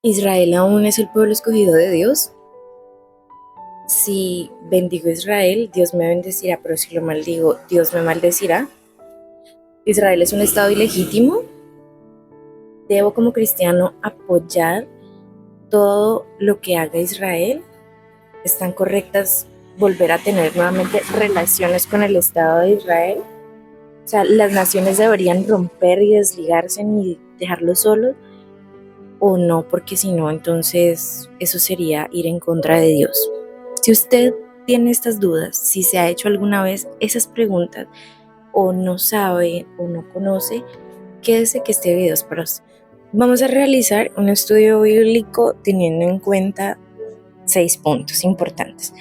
¿Israel aún es el pueblo escogido de Dios? Si bendigo a Israel, Dios me bendecirá, pero si lo maldigo, Dios me maldecirá. ¿Israel es un estado ilegítimo? ¿Debo como cristiano apoyar todo lo que haga Israel? ¿Están correctas volver a tener nuevamente relaciones con el Estado de Israel? O sea, ¿las naciones deberían romper y desligarse y dejarlos solos? ¿O no? Porque si no, entonces eso sería ir en contra de Dios. Si usted tiene estas dudas, si se ha hecho alguna vez esas preguntas, o no sabe o no conoce, quédese que este video es para usted. Vamos a realizar un estudio bíblico teniendo en cuenta 6 puntos importantes: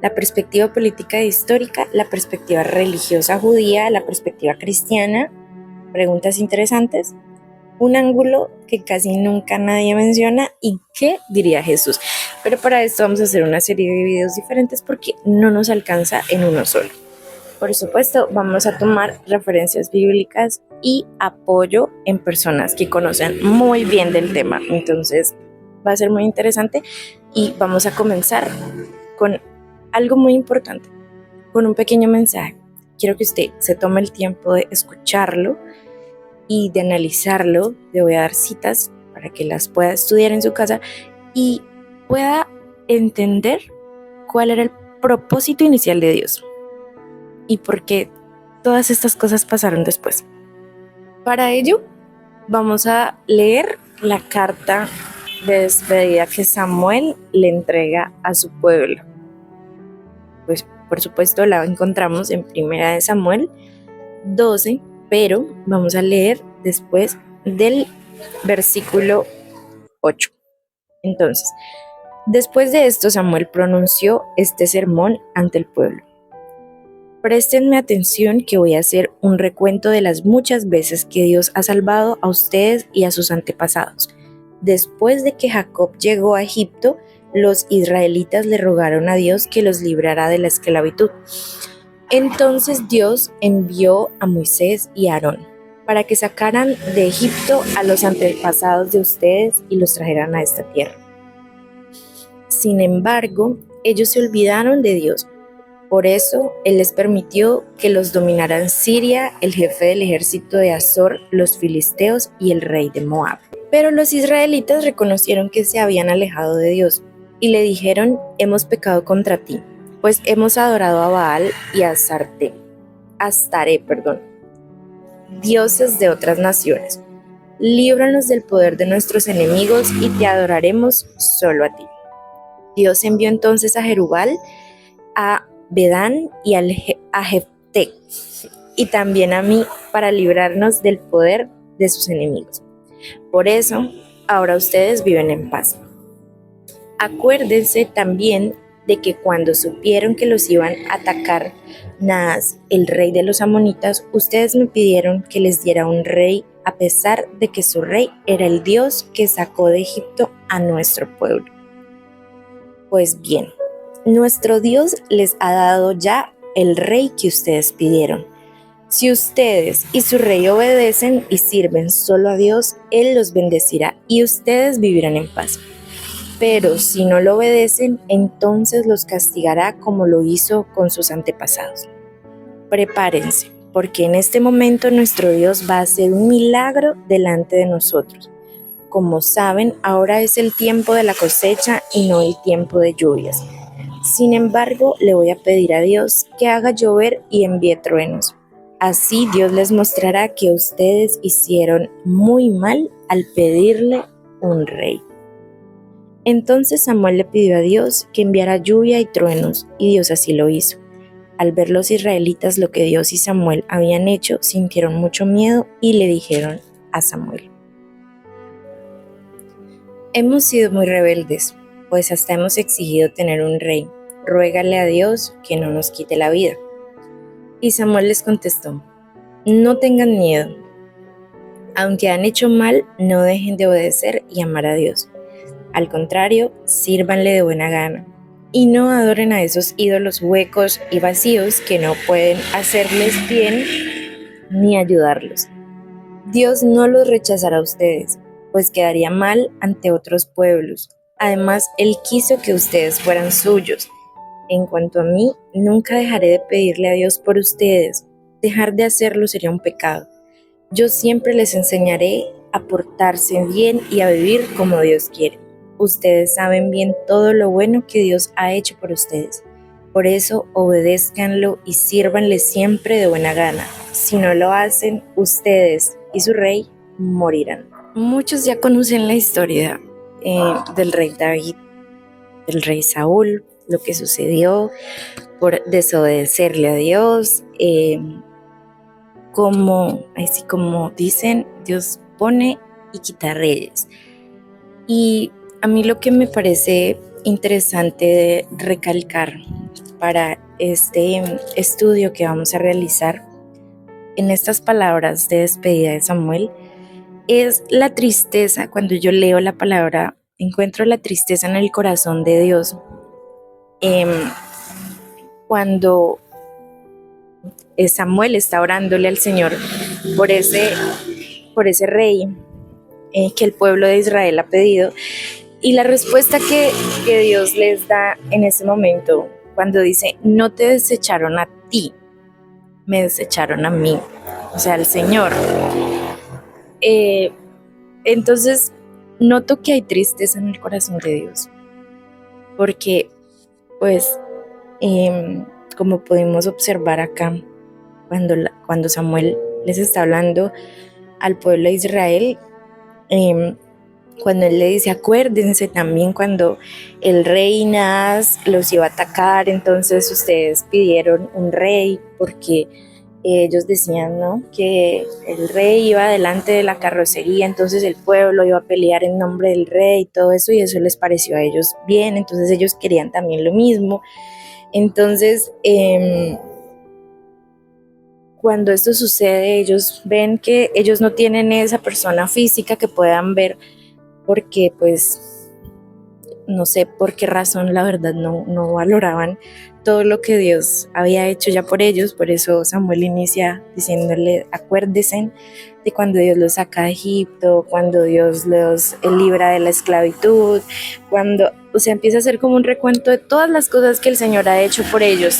la perspectiva política e histórica, la perspectiva religiosa judía, la perspectiva cristiana, preguntas interesantes, un ángulo que casi nunca nadie menciona y qué diría Jesús. Pero para esto vamos a hacer una serie de videos diferentes porque no nos alcanza en uno solo. Por supuesto, vamos a tomar referencias bíblicas y apoyo en personas que conocen muy bien del tema. Entonces, va a ser muy interesante y vamos a comenzar con algo muy importante, con un pequeño mensaje. Quiero que usted se tome el tiempo de escucharlo y de analizarlo. Le voy a dar citas para que las pueda estudiar en su casa y pueda entender cuál era el propósito inicial de Dios y por qué todas estas cosas pasaron después. Para ello, vamos a leer la carta de despedida que Samuel le entrega a su pueblo. Pues, por supuesto, la encontramos en 1 Samuel 12, pero vamos a leer después del versículo 8. Entonces, después de esto, Samuel pronunció este sermón ante el pueblo. Préstenme atención que voy a hacer un recuento de las muchas veces que Dios ha salvado a ustedes y a sus antepasados. Después de que Jacob llegó a Egipto, los israelitas le rogaron a Dios que los librara de la esclavitud. Entonces Dios envió a Moisés y a Aarón para que sacaran de Egipto a los antepasados de ustedes y los trajeran a esta tierra. Sin embargo, ellos se olvidaron de Dios. Por eso, Él les permitió que los dominaran Siria, el jefe del ejército de Azor, los filisteos y el rey de Moab. Pero los israelitas reconocieron que se habían alejado de Dios y le dijeron: hemos pecado contra ti, pues hemos adorado a Baal y a Astaré, dioses de otras naciones. Líbranos del poder de nuestros enemigos y te adoraremos solo a ti. Dios envió entonces a Jerubal, a Bedán y a Jefté, y también a mí, para librarnos del poder de sus enemigos. Por eso, ahora ustedes viven en paz. Acuérdense también de que cuando supieron que los iban a atacar Naas, el rey de los amonitas, ustedes me pidieron que les diera un rey, a pesar de que su rey era el Dios que sacó de Egipto a nuestro pueblo. Pues bien, nuestro Dios les ha dado ya el rey que ustedes pidieron. Si ustedes y su rey obedecen y sirven solo a Dios, Él los bendecirá y ustedes vivirán en paz. Pero si no lo obedecen, entonces los castigará como lo hizo con sus antepasados. Prepárense, porque en este momento nuestro Dios va a hacer un milagro delante de nosotros. Como saben, ahora es el tiempo de la cosecha y no el tiempo de lluvias. Sin embargo, le voy a pedir a Dios que haga llover y envíe truenos. Así Dios les mostrará que ustedes hicieron muy mal al pedirle un rey. Entonces Samuel le pidió a Dios que enviara lluvia y truenos, y Dios así lo hizo. Al ver los israelitas lo que Dios y Samuel habían hecho, sintieron mucho miedo y le dijeron a Samuel: hemos sido muy rebeldes, pues hasta hemos exigido tener un rey. Ruégale a Dios que no nos quite la vida. Y Samuel les contestó: no tengan miedo. Aunque han hecho mal, no dejen de obedecer y amar a Dios. Al contrario, sírvanle de buena gana. Y no adoren a esos ídolos huecos y vacíos que no pueden hacerles bien ni ayudarlos. Dios no los rechazará a ustedes, pues quedaría mal ante otros pueblos. Además, él quiso que ustedes fueran suyos. En cuanto a mí, nunca dejaré de pedirle a Dios por ustedes. Dejar de hacerlo sería un pecado. Yo siempre les enseñaré a portarse bien y a vivir como Dios quiere. Ustedes saben bien todo lo bueno que Dios ha hecho por ustedes. Por eso, obedézcanlo y sírvanle siempre de buena gana. Si no lo hacen, ustedes y su rey morirán. Muchos ya conocen la historia del rey David, del rey Saúl, lo que sucedió por desobedecerle a Dios. Así como dicen, Dios pone y quita reyes. Y a mí lo que me parece interesante de recalcar para este estudio que vamos a realizar en estas palabras de despedida de Samuel es la tristeza. Cuando yo leo la palabra, encuentro la tristeza en el corazón de Dios. Cuando Samuel está orándole al Señor por ese rey que el pueblo de Israel ha pedido, y la respuesta que Dios les da en ese momento, cuando dice, no te desecharon a ti, me desecharon a mí, o sea, al Señor. Entonces, noto que hay tristeza en el corazón de Dios, porque, pues, como podemos observar acá, cuando Samuel les está hablando al pueblo de Israel, cuando él le dice, acuérdense también cuando el rey Naas los iba a atacar, entonces ustedes pidieron un rey, porque ellos decían, ¿no?, que el rey iba delante de la carrocería, entonces el pueblo iba a pelear en nombre del rey y todo eso, y eso les pareció a ellos bien, entonces ellos querían también lo mismo. Entonces, cuando esto sucede, ellos ven que ellos no tienen esa persona física que puedan ver, porque pues no sé por qué razón, la verdad no valoraban todo lo que Dios había hecho ya por ellos. Por eso Samuel inicia diciéndole, acuérdense de cuando Dios los saca de Egipto, cuando Dios los libra de la esclavitud, o sea, empieza a hacer como un recuento de todas las cosas que el Señor ha hecho por ellos.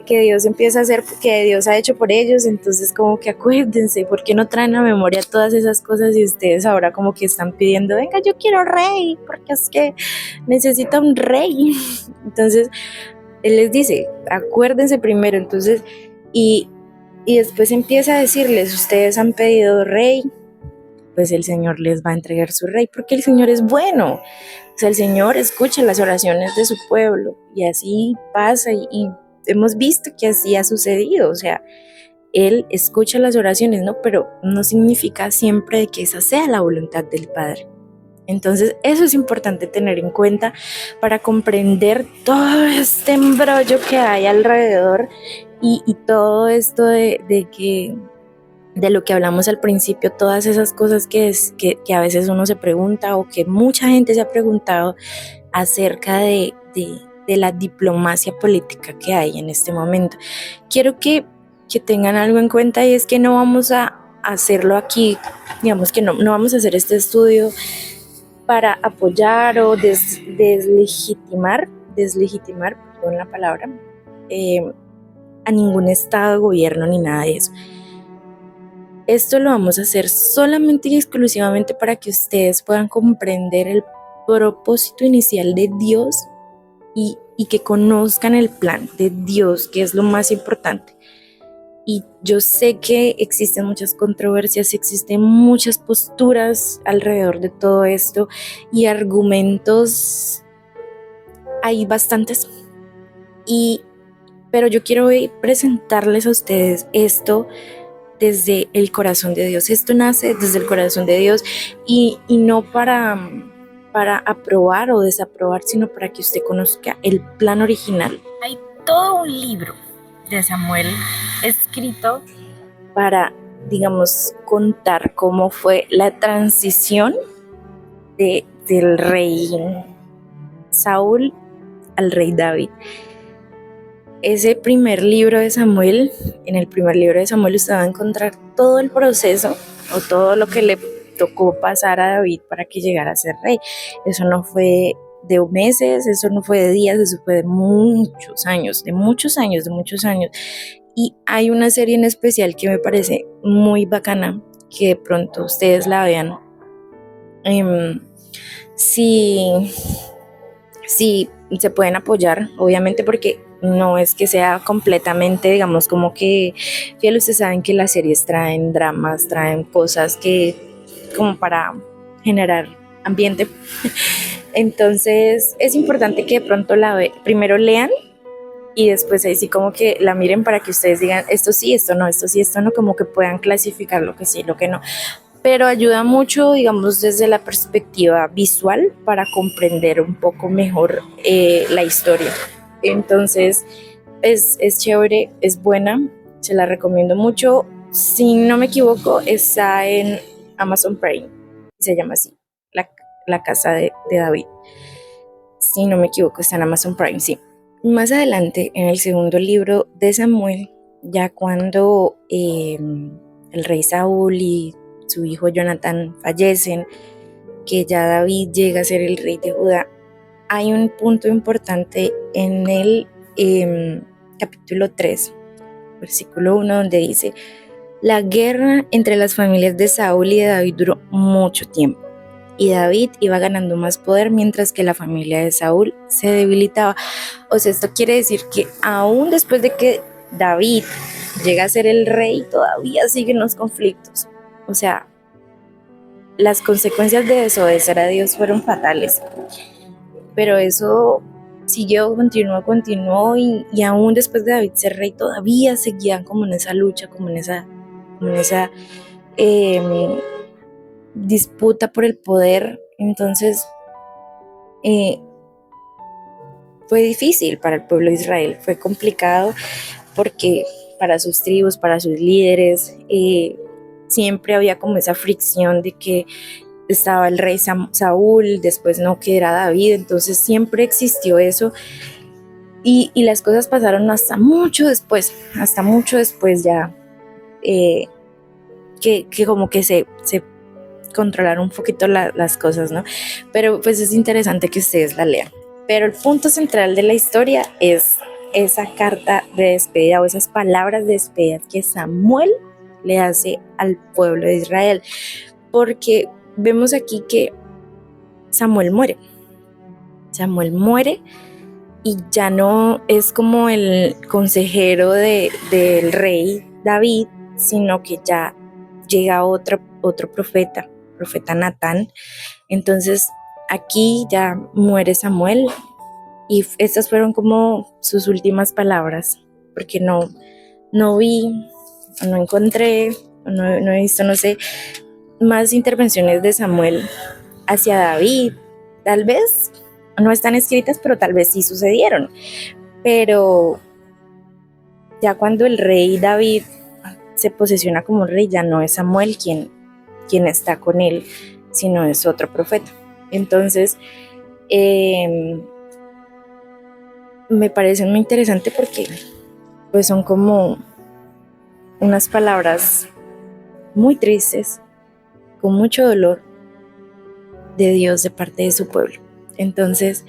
Que Dios empieza a hacer, que Dios ha hecho por ellos, entonces como que acuérdense, ¿por qué no traen a memoria todas esas cosas y ustedes ahora como que están pidiendo, venga, yo quiero rey, porque es que necesito un rey? Entonces Él les dice, acuérdense primero, entonces, y después empieza a decirles, ustedes han pedido rey, pues el Señor les va a entregar su rey, porque el Señor es bueno. O sea, el Señor escucha las oraciones de su pueblo, y así pasa, y hemos visto que así ha sucedido. O sea, Él escucha las oraciones, ¿no? Pero no significa siempre que esa sea la voluntad del Padre. Entonces, eso es importante tener en cuenta para comprender todo este embrollo que hay alrededor y todo esto de lo que hablamos al principio, todas esas cosas que a veces uno se pregunta, o que mucha gente se ha preguntado acerca de la diplomacia política que hay en este momento. Quiero que tengan algo en cuenta, y es que no vamos a hacerlo aquí, digamos que no vamos a hacer este estudio para apoyar o deslegitimar, perdón la palabra, a ningún estado de gobierno ni nada de eso. Esto lo vamos a hacer solamente y exclusivamente para que ustedes puedan comprender el propósito inicial de Dios y que conozcan el plan de Dios, que es lo más importante. Y yo sé que existen muchas controversias, existen muchas posturas alrededor de todo esto, y argumentos hay bastantes. Pero yo quiero presentarles a ustedes esto desde el corazón de Dios. Esto nace desde el corazón de Dios, y no para aprobar o desaprobar, sino para que usted conozca el plan original. Hay todo un libro de Samuel escrito para, digamos, contar cómo fue la transición del rey Saúl al rey David. ese primer libro de Samuel, en el primer libro de Samuel usted va a encontrar todo el proceso o todo lo que le tocó pasar a David para que llegara a ser rey. Eso no fue de meses, eso no fue de días, eso fue de muchos años, de muchos años, de muchos años. Y hay una serie en especial que me parece muy bacana, que de pronto ustedes la vean. Si se pueden apoyar, obviamente, porque no es que sea completamente, digamos, como que, fiel, ustedes saben que las series traen dramas, traen cosas que como para generar ambiente. Entonces es importante que de pronto primero lean y después ahí sí como que la miren para que ustedes digan esto sí, esto no, esto sí, esto no, como que puedan clasificar lo que sí, lo que no. Pero ayuda mucho, digamos, desde la perspectiva visual para comprender un poco mejor la historia. Entonces, es chévere, es buena, se la recomiendo mucho. Si no me equivoco, está en Amazon Prime, se llama así, la casa de David. Si no me equivoco, está en Amazon Prime, sí. Más adelante, en el segundo libro de Samuel, ya cuando el rey Saúl y su hijo Jonatán fallecen, que ya David llega a ser el rey de Judá, hay un punto importante en el capítulo 3, versículo 1, donde dice: la guerra entre las familias de Saúl y de David duró mucho tiempo, y David iba ganando más poder mientras que la familia de Saúl se debilitaba. O sea, esto quiere decir que aún después de que David llega a ser el rey, todavía siguen los conflictos. O sea, las consecuencias de desobedecer a Dios fueron fatales. Pero eso siguió, continuó y aún después de David ser rey todavía seguían como en esa lucha, como en esa disputa por el poder. Entonces fue difícil para el pueblo de Israel, fue complicado porque para sus tribus, para sus líderes, siempre había como esa fricción de que estaba el rey Saúl, después no, que era David, entonces siempre existió eso. Y las cosas pasaron hasta mucho después ya, que como que se controlaron un poquito las cosas, ¿no? Pero pues es interesante que ustedes la lean. Pero el punto central de la historia es esa carta de despedida o esas palabras de despedida que Samuel le hace al pueblo de Israel. Porque vemos aquí que Samuel muere y ya no es como el consejero del rey David, sino que ya llega otro profeta Natán. Entonces aquí ya muere Samuel y estas fueron como sus últimas palabras, porque no vi, no encontré, no he visto, no sé, más intervenciones de Samuel hacia David. Tal vez no están escritas, pero tal vez sí sucedieron. Pero ya cuando el rey David se posesiona como rey, ya no es Samuel quien está con él, sino es otro profeta. Entonces, me parece muy interesante porque pues son como unas palabras muy tristes, con mucho dolor de Dios de parte de su pueblo. Entonces,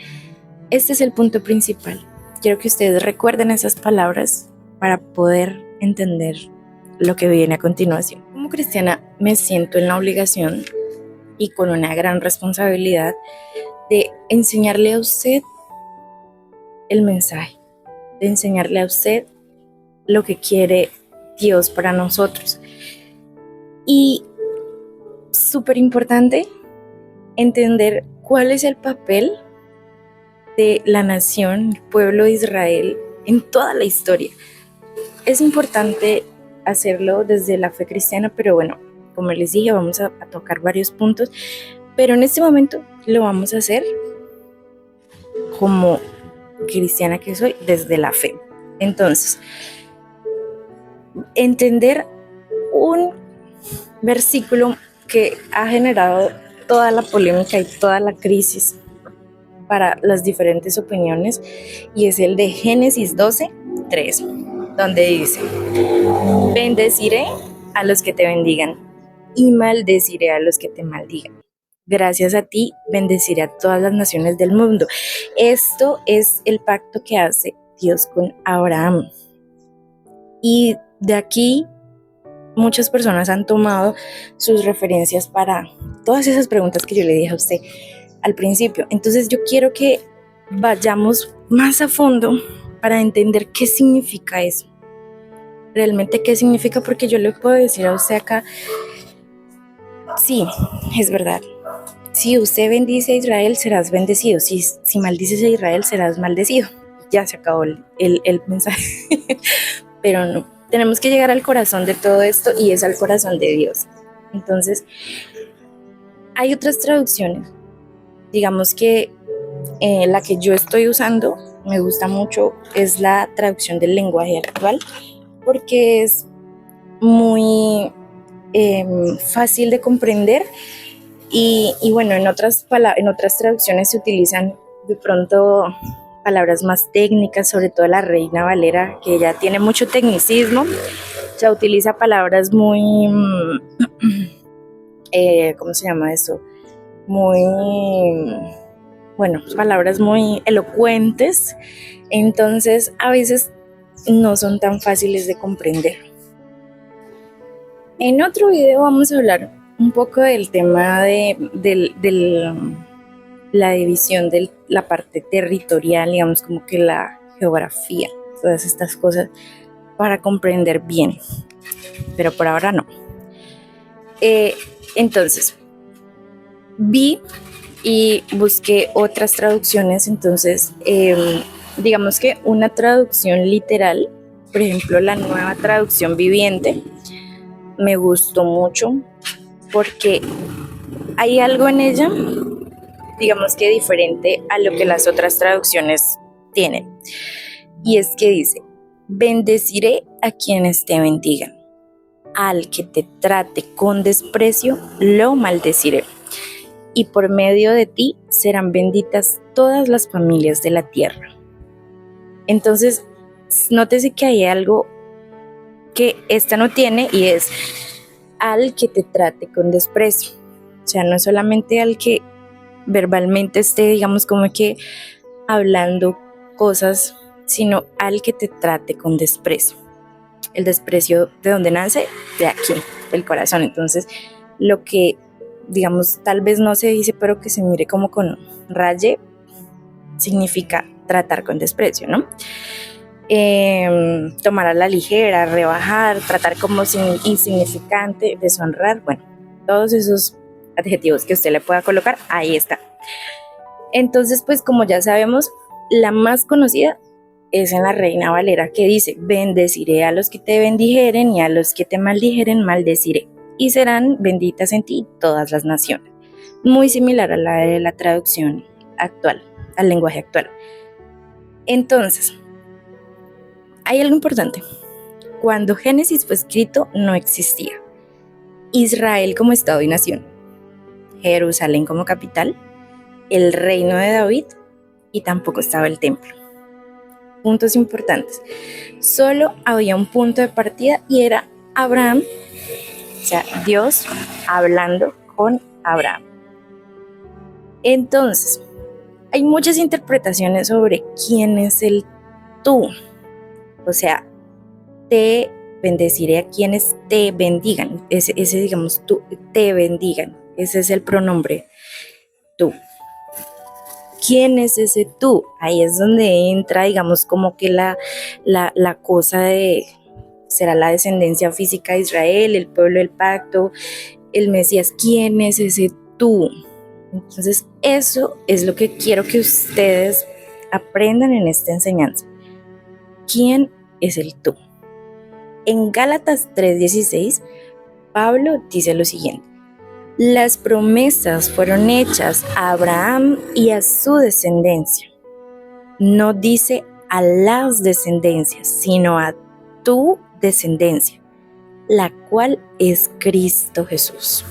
este es el punto principal. Quiero que ustedes recuerden esas palabras para poder entender lo que viene a continuación. Como cristiana me siento en la obligación y con una gran responsabilidad de enseñarle a usted el mensaje, de enseñarle a usted lo que quiere Dios para nosotros. Y súper importante entender cuál es el papel de la nación, el pueblo de Israel en toda la historia. Es importante hacerlo desde la fe cristiana, pero bueno, como les dije, vamos a tocar varios puntos, pero en este momento lo vamos a hacer como cristiana que soy, desde la fe. Entonces, entender un versículo que ha generado toda la polémica y toda la crisis para las diferentes opiniones, y es el de Génesis 12, 3, donde dice: bendeciré a los que te bendigan y maldeciré a los que te maldigan. Gracias a ti bendeciré a todas las naciones del mundo. Esto es el pacto que hace Dios con Abraham. Y de aquí muchas personas han tomado sus referencias para todas esas preguntas que yo le dije a usted al principio. Entonces yo quiero que vayamos más a fondo para entender qué significa eso. Realmente qué significa, porque yo le puedo decir a usted acá, sí, es verdad. Si usted bendice a Israel, serás bendecido. Si maldices a Israel, serás maldecido. Ya se acabó el mensaje. Pero no, tenemos que llegar al corazón de todo esto, y es al corazón de Dios. Entonces, hay otras traducciones. Digamos que la que yo estoy usando, me gusta mucho, es la traducción del lenguaje actual, porque es muy fácil de comprender. Y bueno, en otras traducciones se utilizan de pronto palabras más técnicas, sobre todo la Reina Valera, que ya tiene mucho tecnicismo, ya utiliza palabras muy, ¿cómo se llama eso? Muy, bueno, palabras muy elocuentes, entonces a veces no son tan fáciles de comprender. En otro video vamos a hablar un poco del tema de la división de la parte territorial, digamos, como que la geografía, todas estas cosas, para comprender bien, pero por ahora no. Entonces, vi y busqué otras traducciones. Entonces, digamos que una traducción literal, por ejemplo, la Nueva Traducción Viviente, me gustó mucho porque hay algo en ella, digamos que diferente a lo que las otras traducciones tienen. Y es que dice: bendeciré a quienes te bendigan. Al que te trate con desprecio, lo maldeciré. Y por medio de ti serán benditas todas las familias de la tierra. Entonces, nótese que hay algo que esta no tiene, y es al que te trate con desprecio. O sea, no solamente al que verbalmente esté, digamos, como que hablando cosas, sino al que te trate con desprecio. El desprecio, ¿de dónde nace? De aquí, del corazón. Entonces, lo que, digamos, tal vez no se dice, pero que se mire como con raye, significa tratar con desprecio, ¿no? Tomar a la ligera, rebajar, tratar como insignificante, deshonrar, bueno, todos esos adjetivos que usted le pueda colocar, ahí está. Entonces, pues como ya sabemos, la más conocida es en la Reina Valera, que dice: bendeciré a los que te bendijeren y a los que te maldijeren maldeciré, y serán benditas en ti todas las naciones. Muy similar a la de la traducción actual, al lenguaje actual. Entonces, hay algo importante. Cuando Génesis fue escrito, no existía Israel como Estado y nación, Jerusalén como capital, el reino de David, y tampoco estaba el templo. Puntos importantes. Solo había un punto de partida, y era Abraham, o sea, Dios hablando con Abraham. Entonces, hay muchas interpretaciones sobre quién es el tú. O sea, te bendeciré a quienes te bendigan. Ese digamos, tú, te bendigan. Ese es el pronombre tú. ¿Quién es ese tú? Ahí es donde entra, digamos, como que la cosa de, será la descendencia física de Israel, el pueblo del pacto, el Mesías. ¿Quién es ese tú? Entonces, eso es lo que quiero que ustedes aprendan en esta enseñanza. ¿Quién es el tú? En Gálatas 3:16, Pablo dice lo siguiente: las promesas fueron hechas a Abraham y a su descendencia. No dice a las descendencias, sino a tu descendencia, la cual es Cristo Jesús.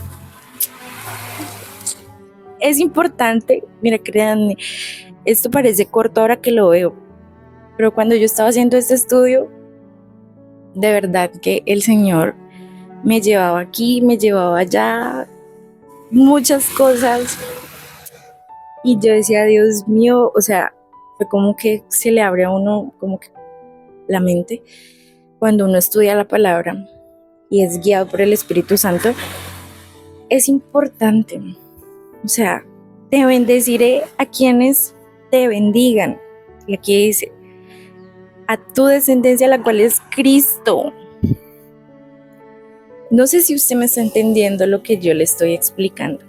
Es importante, mira, créanme, esto parece corto ahora que lo veo, Pero cuando yo estaba haciendo este estudio, de verdad que el Señor me llevaba aquí, me llevaba allá, muchas cosas. Y yo decía, Dios mío, o sea, fue como que se le abre a uno como que la mente cuando uno estudia la palabra y es guiado por el Espíritu Santo. Es importante, o sea, te bendeciré a quienes te bendigan. Y aquí dice, a tu descendencia, la cual es Cristo. No sé si usted me está entendiendo lo que yo le estoy explicando.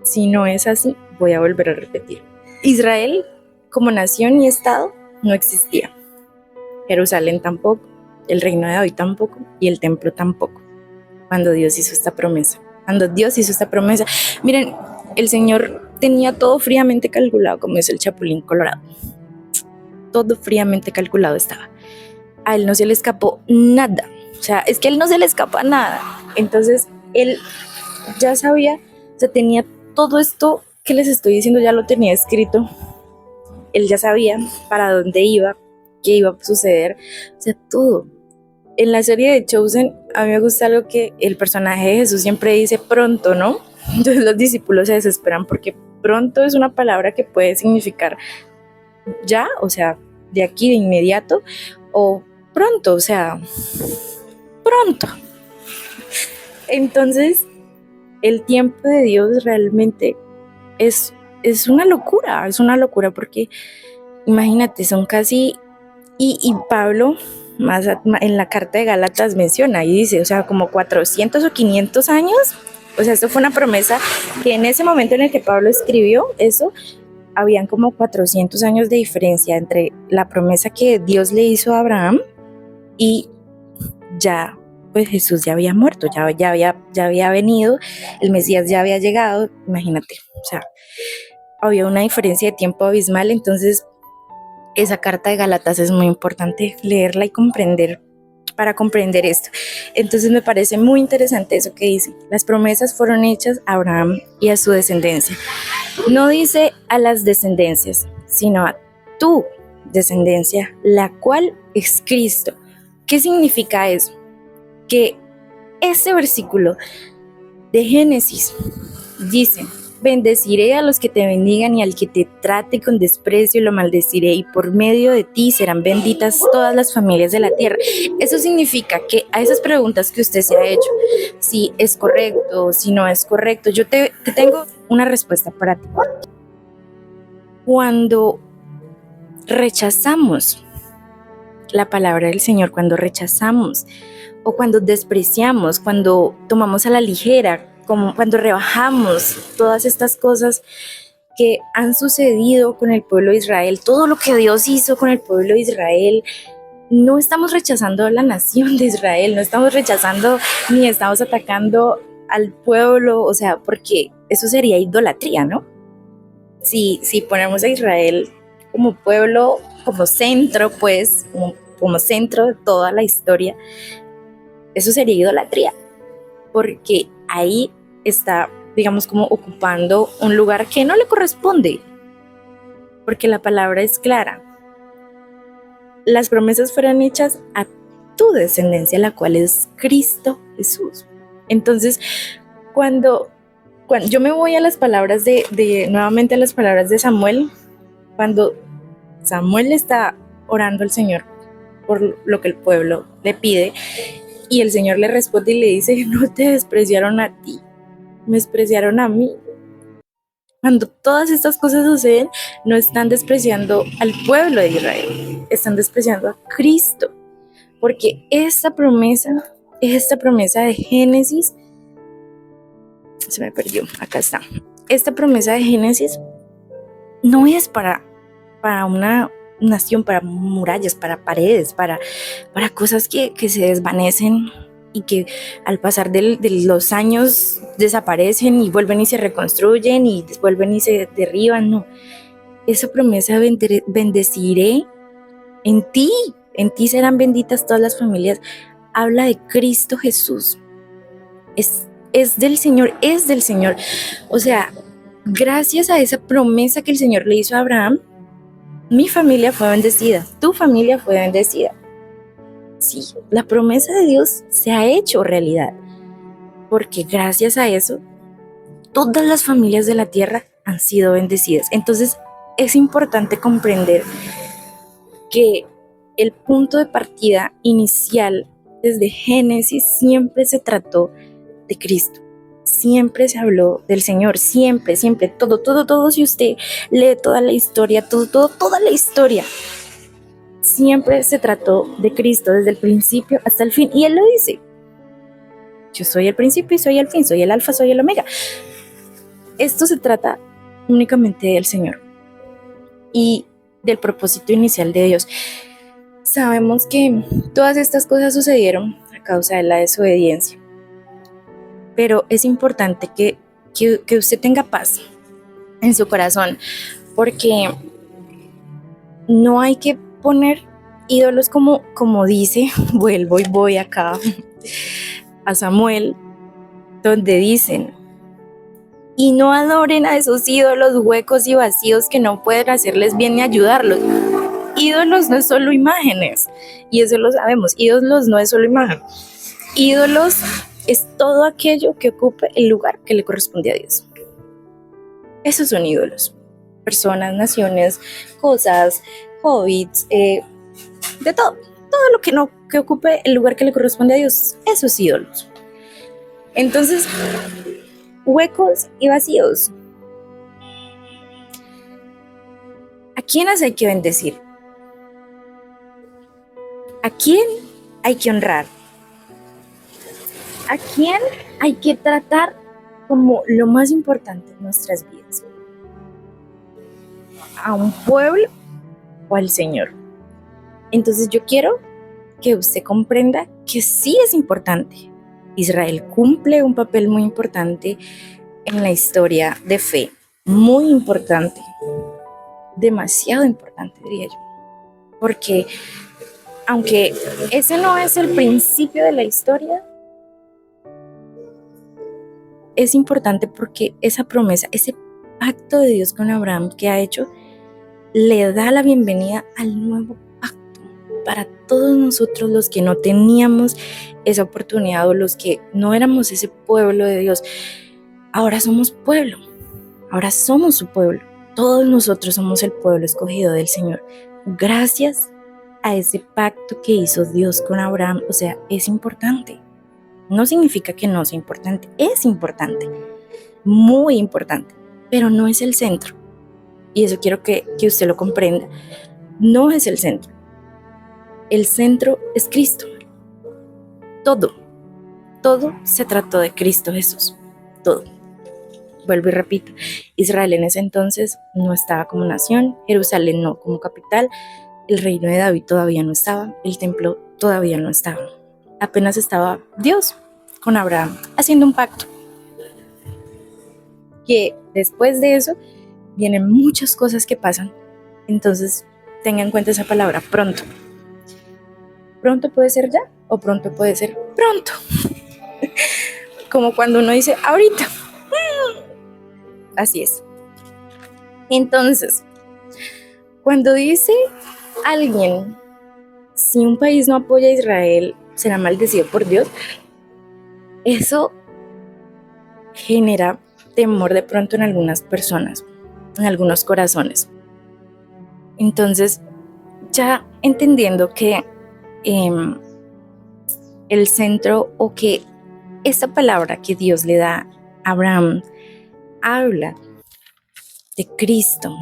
Si no es así, voy a volver a repetir. Israel, como nación y estado, no existía. Jerusalén tampoco, el reino de David tampoco y el templo tampoco. Cuando Dios hizo esta promesa. Miren, el Señor tenía todo fríamente calculado, como dice el Chapulín Colorado. Todo fríamente calculado estaba. A él no se le escapó nada. O sea, es que a él no se le escapa nada. Entonces, él ya sabía, o sea, tenía todo esto que les estoy diciendo, ya lo tenía escrito. Él ya sabía para dónde iba, qué iba a suceder, o sea, todo. En la serie de Chosen, a mí me gusta algo que el personaje de Jesús siempre dice pronto, ¿no? Entonces los discípulos se desesperan porque pronto es una palabra que puede significar ya, o sea, de aquí de inmediato, o pronto, o sea, pronto. Entonces, el tiempo de Dios realmente es una locura porque imagínate, son casi, y Pablo más en la carta de Gálatas menciona y dice, o sea, como 400 o 500 años, o sea, esto fue una promesa que en ese momento en el que Pablo escribió eso, habían como 400 años de diferencia entre la promesa que Dios le hizo a Abraham y ya, pues Jesús ya había muerto, ya había venido, el Mesías ya había llegado, imagínate, o sea, había una diferencia de tiempo abismal. Entonces esa carta de Gálatas es muy importante leerla y comprender para comprender esto. Entonces me parece muy interesante eso que dice. Las promesas fueron hechas a Abraham y a su descendencia. No dice a las descendencias, sino a tu descendencia, la cual es Cristo. ¿Qué significa eso? Que este versículo de Génesis dice: bendeciré a los que te bendigan y al que te trate con desprecio lo maldeciré, y por medio de ti serán benditas todas las familias de la tierra. Eso significa que a esas preguntas que usted se ha hecho, si es correcto, si no es correcto, yo te tengo una respuesta para ti. Cuando rechazamos la palabra del Señor, cuando rechazamos o cuando despreciamos, cuando tomamos a la ligera, como cuando rebajamos todas estas cosas que han sucedido con el pueblo de Israel, todo lo que Dios hizo con el pueblo de Israel, no estamos rechazando a la nación de Israel, no estamos rechazando ni estamos atacando al pueblo, o sea, porque eso sería idolatría, ¿no? Si ponemos a Israel como pueblo, como centro, pues, como centro de toda la historia, eso sería idolatría, porque ahí está, digamos, como ocupando un lugar que no le corresponde, porque la palabra es clara. Las promesas fueron hechas a tu descendencia, la cual es Cristo Jesús. Entonces, cuando yo me voy a las palabras nuevamente a las palabras de Samuel, cuando Samuel está orando al Señor por lo que el pueblo le pide, y el Señor le responde y le dice: no te despreciaron a ti, me despreciaron a mí. Cuando todas estas cosas suceden, no están despreciando al pueblo de Israel, están despreciando a Cristo, porque esta promesa de Génesis, se me perdió, acá está. Esta promesa de Génesis no es para una nación, para murallas, para paredes, para cosas que se desvanecen y que al pasar de los años desaparecen y vuelven y se reconstruyen y vuelven y se derriban. No, esa promesa bendeciré en ti serán benditas todas las familias, habla de Cristo Jesús, es del Señor, o sea, gracias a esa promesa que el Señor le hizo a Abraham, Mi familia fue bendecida, tu familia fue bendecida. Sí, la promesa de Dios se ha hecho realidad, porque gracias a eso, todas las familias de la tierra han sido bendecidas. Entonces, es importante comprender que el punto de partida inicial desde Génesis siempre se trató de Cristo. Siempre se habló del Señor, siempre, todo. Si usted lee toda la historia, toda la historia, siempre se trató de Cristo desde el principio hasta el fin. Y Él lo dice: yo soy el principio y soy el fin, soy el alfa, soy el omega. Esto se trata únicamente del Señor y del propósito inicial de Dios. Sabemos que todas estas cosas sucedieron a causa de la desobediencia, pero es importante que usted tenga paz en su corazón, porque no hay que poner ídolos como dice, vuelvo y voy acá a Samuel, donde dicen: y no adoren a esos ídolos huecos y vacíos que no pueden hacerles bien ni ayudarlos. Ídolos no es solo imágenes, y eso lo sabemos. Ídolos no es solo imagen. Ídolos es todo aquello que ocupe el lugar que le corresponde a Dios. Esos son ídolos. Personas, naciones, cosas, hobbits, de todo. Todo lo que ocupe el lugar que le corresponde a Dios, esos ídolos. Entonces, huecos y vacíos. ¿A quiénes hay que bendecir? ¿A quién hay que honrar? ¿A quién hay que tratar como lo más importante en nuestras vidas? ¿A un pueblo o al Señor? Entonces yo quiero que usted comprenda que sí es importante. Israel cumple un papel muy importante en la historia de fe, muy importante, demasiado importante, diría yo, porque aunque ese no es el principio de la historia, es importante porque esa promesa, ese pacto de Dios con Abraham que ha hecho, le da la bienvenida al nuevo pacto para todos nosotros los que no teníamos esa oportunidad o los que no éramos ese pueblo de Dios. Ahora somos pueblo, ahora somos su pueblo. Todos nosotros somos el pueblo escogido del Señor, gracias a ese pacto que hizo Dios con Abraham. O sea, es importante. No significa que no sea importante, es importante, muy importante, pero no es el centro. Y eso quiero que usted lo comprenda. No es el centro. El centro es Cristo. Todo se trató de Cristo Jesús. Todo. Vuelvo y repito, Israel en ese entonces no estaba como nación, Jerusalén no como capital, el reino de David todavía no estaba, el templo todavía no estaba. Apenas estaba Dios con Abraham haciendo un pacto. Que después de eso vienen muchas cosas que pasan. Entonces tenga en cuenta esa palabra, pronto. Pronto puede ser ya o pronto puede ser pronto. Como cuando uno dice ahorita. Así es. Entonces, cuando dice alguien: si un país no apoya a Israel, será maldecido por Dios, eso genera temor de pronto en algunas personas, en algunos corazones. Entonces, ya entendiendo que el centro, o que esta palabra que Dios le da a Abraham habla de Cristo,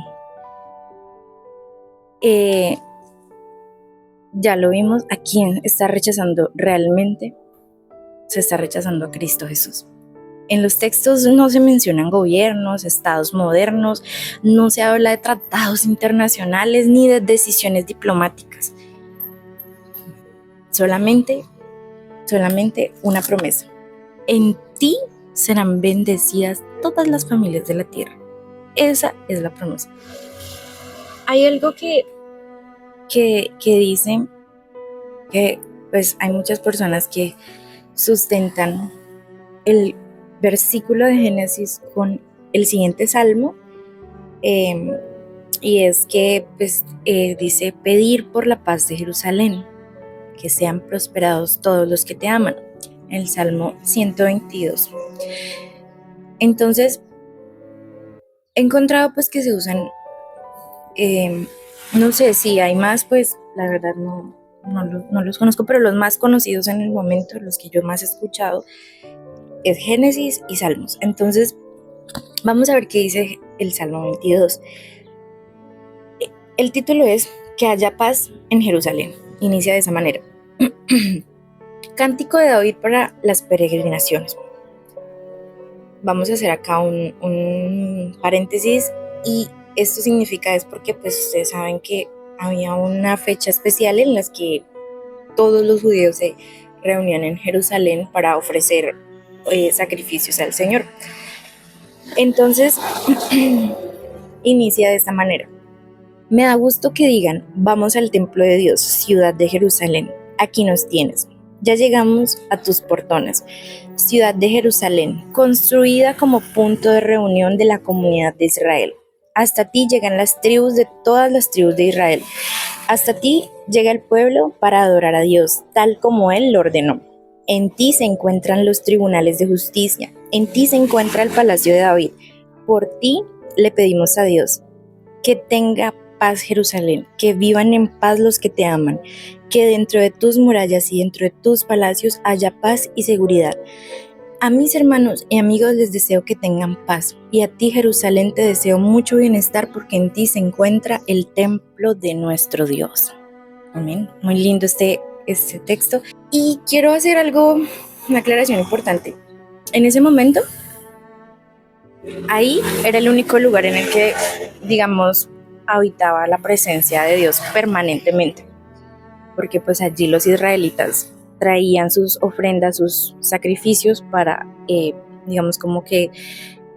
ya lo vimos. ¿A quién está rechazando realmente? Se está rechazando a Cristo Jesús. En los textos no se mencionan gobiernos, estados modernos, no se habla de tratados internacionales ni de decisiones diplomáticas. Solamente una promesa: en ti serán bendecidas todas las familias de la tierra. Esa es la promesa. Hay algo que dicen que pues hay muchas personas que sustentan el versículo de Génesis con el siguiente salmo, y es que pues dice pedir por la paz de Jerusalén, que sean prosperados todos los que te aman, el Salmo 122. Entonces he encontrado pues que se usan, no sé si hay más, pues la verdad no los conozco, pero los más conocidos en el momento, los que yo más he escuchado, es Génesis y Salmos. Entonces vamos a ver qué dice el Salmo 22. El título es Que haya paz en Jerusalén. Inicia de esa manera. Cántico de David para las peregrinaciones. Vamos a hacer acá un paréntesis, y esto significa es porque pues ustedes saben que había una fecha especial en las que todos los judíos se reunían en Jerusalén para ofrecer sacrificios al Señor. Entonces inicia de esta manera. Me da gusto que digan, vamos al templo de Dios, ciudad de Jerusalén, aquí nos tienes. Ya llegamos a tus portones, ciudad de Jerusalén, construida como punto de reunión de la comunidad de Israel. Hasta ti llegan las tribus de todas las tribus de Israel. Hasta ti llega el pueblo para adorar a Dios, tal como Él lo ordenó. En ti se encuentran los tribunales de justicia, en ti se encuentra el palacio de David. Por ti le pedimos a Dios que tenga paz Jerusalén, que vivan en paz los que te aman, que dentro de tus murallas y dentro de tus palacios haya paz y seguridad. A mis hermanos y amigos les deseo que tengan paz, y a ti Jerusalén te deseo mucho bienestar, porque en ti se encuentra el templo de nuestro Dios. Amén. Muy lindo este texto. Y quiero hacer una aclaración importante. En ese momento, ahí era el único lugar en el que, digamos, habitaba la presencia de Dios permanentemente, porque pues allí los israelitas traían sus ofrendas, sus sacrificios para, digamos, como que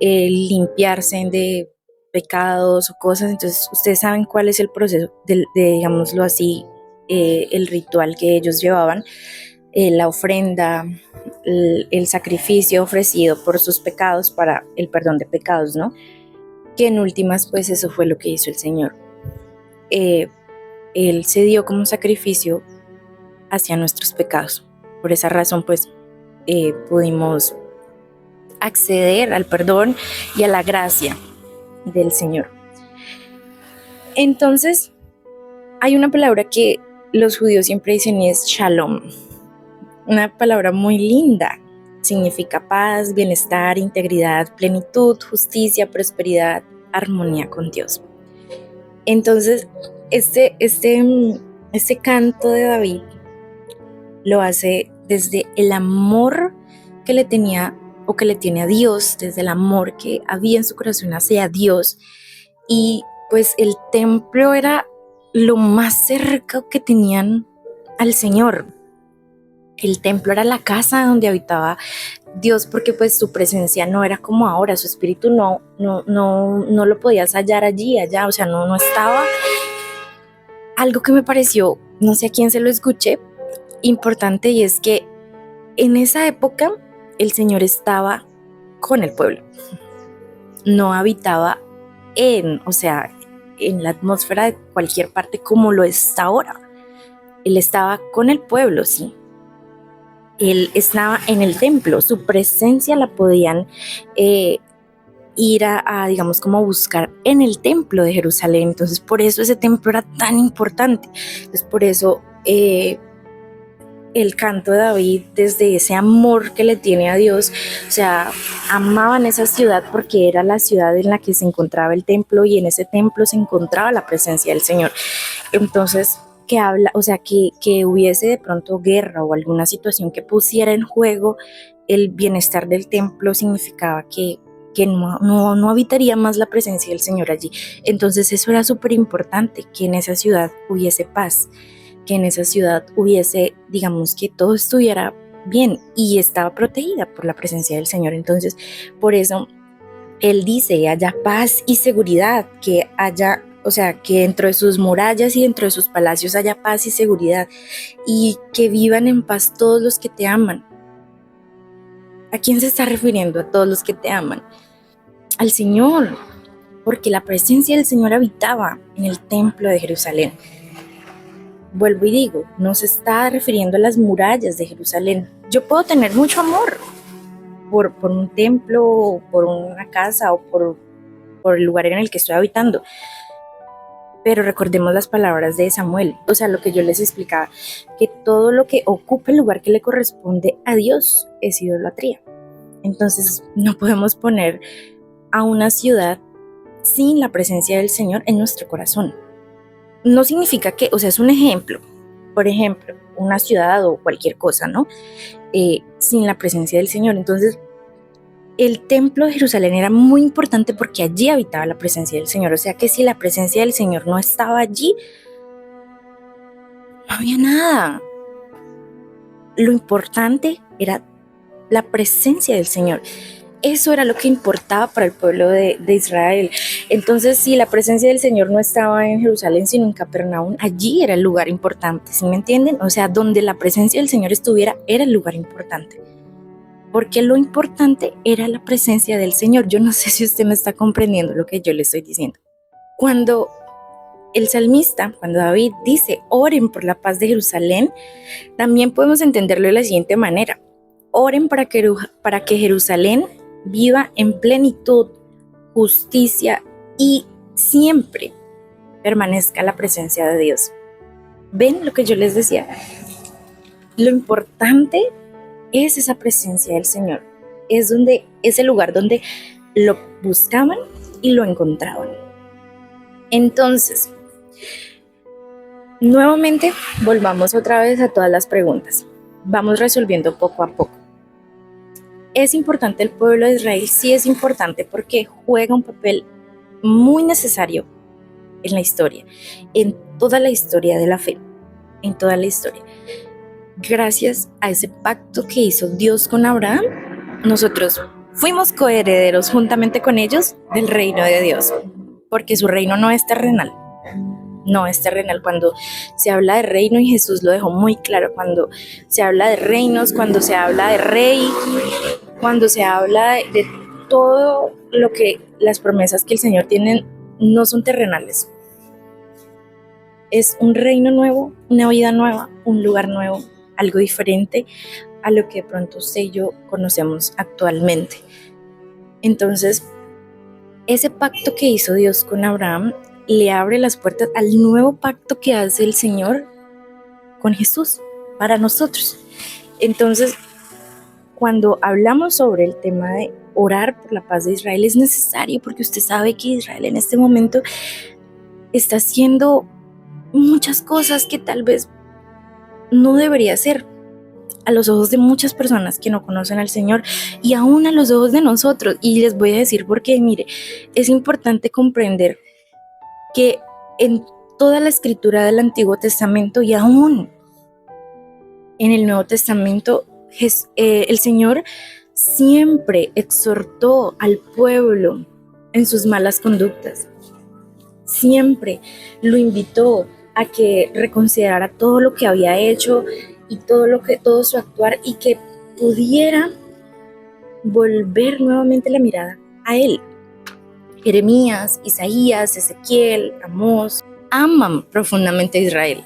limpiarse de pecados o cosas. Entonces ustedes saben cuál es el proceso de digámoslo así, el ritual que ellos llevaban, la ofrenda, el sacrificio ofrecido por sus pecados para el perdón de pecados, ¿no? Que en últimas pues eso fue lo que hizo el Señor. Él se dio como sacrificio hacia nuestros pecados. Por esa razón pues pudimos acceder al perdón y a la gracia del Señor. Entonces hay una palabra que los judíos siempre dicen y es shalom, una palabra muy linda. Significa paz, bienestar, integridad, plenitud, justicia, prosperidad, armonía con Dios. Entonces este canto de David lo hace desde el amor que le tenía o que le tiene a Dios, desde el amor que había en su corazón hacia Dios. Y pues el templo era lo más cerca que tenían al Señor. El templo era la casa donde habitaba Dios, porque pues su presencia no era como ahora, su espíritu no lo podías hallar allá, o sea, no estaba. Algo que me pareció, no sé a quién se lo escuché, importante, y es que en esa época el Señor estaba con el pueblo, no habitaba en la atmósfera de cualquier parte como lo está ahora. Él estaba con el pueblo, sí. Él estaba en el templo, su presencia la podían ir a digamos, como buscar en el templo de Jerusalén. Entonces, por eso ese templo era tan importante. Entonces, por eso el canto de David, desde ese amor que le tiene a Dios, o sea, amaban esa ciudad porque era la ciudad en la que se encontraba el templo, y en ese templo se encontraba la presencia del Señor. Entonces, que hubiese de pronto guerra o alguna situación que pusiera en juego el bienestar del templo, significaba que no habitaría más la presencia del Señor allí. Entonces eso era súper importante, que en esa ciudad hubiese paz, que en esa ciudad hubiese, digamos, que todo estuviera bien y estaba protegida por la presencia del Señor. Entonces, por eso Él dice, haya paz y seguridad, que haya, que dentro de sus murallas y dentro de sus palacios haya paz y seguridad, y que vivan en paz todos los que te aman. ¿A quién se está refiriendo? A todos los que te aman. Al Señor. porque la presencia del Señor habitaba en el templo de Jerusalén. Vuelvo y digo, no se está refiriendo a las murallas de Jerusalén. Yo puedo tener mucho amor por un templo, por una casa o por el lugar en el que estoy habitando, pero recordemos las palabras de Samuel, o sea, lo que yo les explicaba, que todo lo que ocupa el lugar que le corresponde a Dios es idolatría. Entonces no podemos poner a una ciudad sin la presencia del Señor en nuestro corazón. No significa que, o sea, es un ejemplo, por ejemplo, una ciudad o cualquier cosa, ¿no? Sin la presencia del Señor. Entonces, el templo de Jerusalén era muy importante porque allí habitaba la presencia del Señor. O sea que si la presencia del Señor no estaba allí, no había nada. Lo importante era la presencia del Señor. Eso era lo que importaba para el pueblo de Israel. Entonces, si la presencia del Señor no estaba en Jerusalén, sino en Capernaum, allí era el lugar importante, ¿sí me entienden? O sea, donde la presencia del Señor estuviera, era el lugar importante. Porque lo importante era la presencia del Señor. Yo no sé si usted me está comprendiendo lo que yo le estoy diciendo. Cuando el salmista, cuando David dice, oren por la paz de Jerusalén, también podemos entenderlo de la siguiente manera. Oren para que Jerusalén viva en plenitud, justicia y siempre permanezca la presencia de Dios. ¿Ven lo que yo les decía? Lo importante es esa presencia del Señor. Es el lugar donde lo buscaban y lo encontraban. Entonces, nuevamente volvamos otra vez a todas las preguntas. Vamos resolviendo poco a poco. ¿Es importante el pueblo de Israel? Sí, es importante porque juega un papel muy necesario en la historia, en toda la historia de la fe, en toda la historia. Gracias a ese pacto que hizo Dios con Abraham, nosotros fuimos coherederos juntamente con ellos del reino de Dios, porque su reino no es terrenal. No es terrenal. Cuando se habla de reino, y Jesús lo dejó muy claro, cuando se habla de reinos, cuando se habla de rey, cuando se habla de todo lo que las promesas que el Señor tiene, no son terrenales. Es un reino nuevo, una vida nueva, un lugar nuevo, algo diferente a lo que de pronto usted y yo conocemos actualmente. Entonces, ese pacto que hizo Dios con Abraham le abre las puertas al nuevo pacto que hace el Señor con Jesús para nosotros. Entonces, cuando hablamos sobre el tema de orar por la paz de Israel, es necesario porque usted sabe que Israel en este momento está haciendo muchas cosas que tal vez no debería hacer a los ojos de muchas personas que no conocen al Señor y aún a los ojos de nosotros. Y les voy a decir por qué. Mire, es importante comprender que en toda la escritura del Antiguo Testamento y aún en el Nuevo Testamento, el Señor siempre exhortó al pueblo en sus malas conductas. Siempre lo invitó a que reconsiderara todo lo que había hecho y todo su actuar, y que pudiera volver nuevamente la mirada a Él. Jeremías, Isaías, Ezequiel, Amós aman profundamente a Israel,